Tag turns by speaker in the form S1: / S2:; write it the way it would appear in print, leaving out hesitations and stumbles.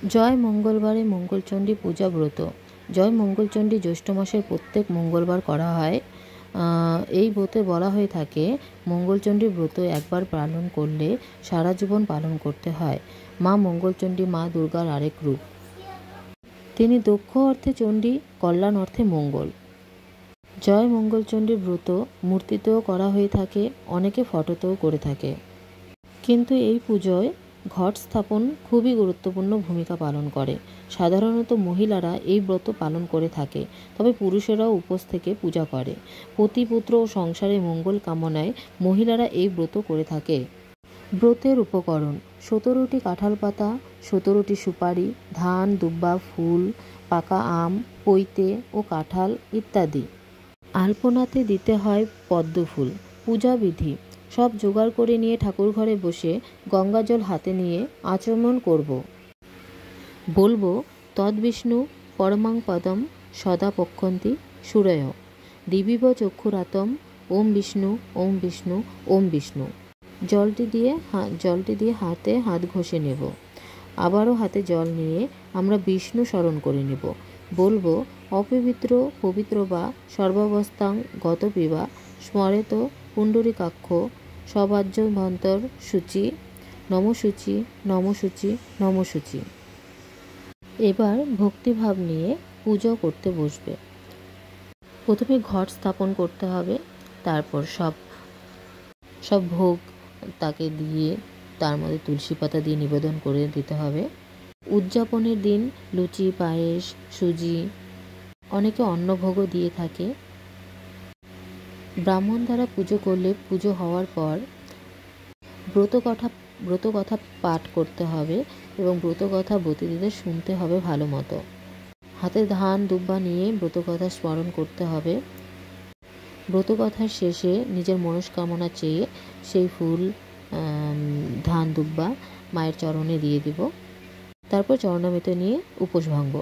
S1: জয় মঙ্গলবারে মঙ্গলচণ্ডী পূজা ব্রত। জয় মঙ্গলচণ্ডী জ্যৈষ্ঠ মাসের প্রত্যেক মঙ্গলবার করা হয়। এই ব্রতে বলা হয়ে থাকে মঙ্গলচণ্ডী ব্রত একবার পালন করলে সারা জীবন পালন করতে হয়। মা মঙ্গলচণ্ডী মা দুর্গার আরেক রূপ। তিনি দক্ষ অর্থে চণ্ডী, কল্যাণ অর্থে মঙ্গল। জয় মঙ্গলচণ্ডী ব্রত মূর্তিতেও করা হয়ে থাকে, অনেকে ফটোতেও করে থাকে। কিন্তু এই পুজোয় ঘট স্থাপন খুবই গুরুত্বপূর্ণ ভূমিকা পালন করে। সাধারণত মহিলারা এই ব্রত পালন করে থাকে, তবে পুরুষেরাও উপোস থেকে পূজা করে। পতিপুত্র ও সংসারে মঙ্গল কামনায় মহিলারা এই ব্রত করে থাকে। ব্রতের উপকরণ: 17টি কাঁঠাল পাতা, 17টি সুপারি, ধান, দুব্বা, ফুল, পাকা আম, পৈতে ও কাঁঠাল ইত্যাদি। আলপনাতে দিতে হয় পদ্ম ফুল। পূজা বিধি: সব জোগাড় করে নিয়ে ঠাকুর ঘরে বসে গঙ্গাজল হাতে নিয়ে আচমন করব। বলবো তদ্বিষ্ণু পরমাং পদম সদা পক্ষন্তি সুরয় দিবিব চক্ষুরাতম ওম বিষ্ণু ওম বিষ্ণু ওম বিষ্ণু। জলটি দিয়ে হাতে হাত ঘষে নেব। আবারও হাতে জল নিয়ে আমরা বিষ্ণু স্মরণ করে নেব। বলবো অপবিত্র পবিত্র বা সর্বাবস্থাং গত পিবা স্মরেত পুণ্ডরীকাক্ষ সবাজ্যভন্তর শুচি নমশুচি নমশুচি নমশুচি। এবার ভক্তিভাব নিয়ে পুজো করতে বসবে। প্রথমে ঘট স্থাপন করতে হবে, তারপর সব ভোগ তাকে দিয়ে তার মধ্যে তুলসী পাতা দিয়ে নিবেদন করে দিতে হবে। উদযাপনের দিন লুচি, পায়েস, সুজি, অনেকে অন্নভোগও দিয়ে থাকে। ব্রাহ্মণ দ্বারা পুজো করলে পুজো হওয়ার পর ব্রতকথা পাঠ করতে হবে এবং ব্রতকথা ব্রতীদের শুনতে হবে ভালো মতো। হাতে ধান দুব্বা নিয়ে ব্রতকথা স্মরণ করতে হবে। ব্রতকথার শেষে নিজের মনস্কামনা চেয়ে সেই ফুল, ধান দুব্বা মায়ের চরণে দিয়ে দিব। তারপর চরণামৃত নিয়ে উপোস ভাঙব।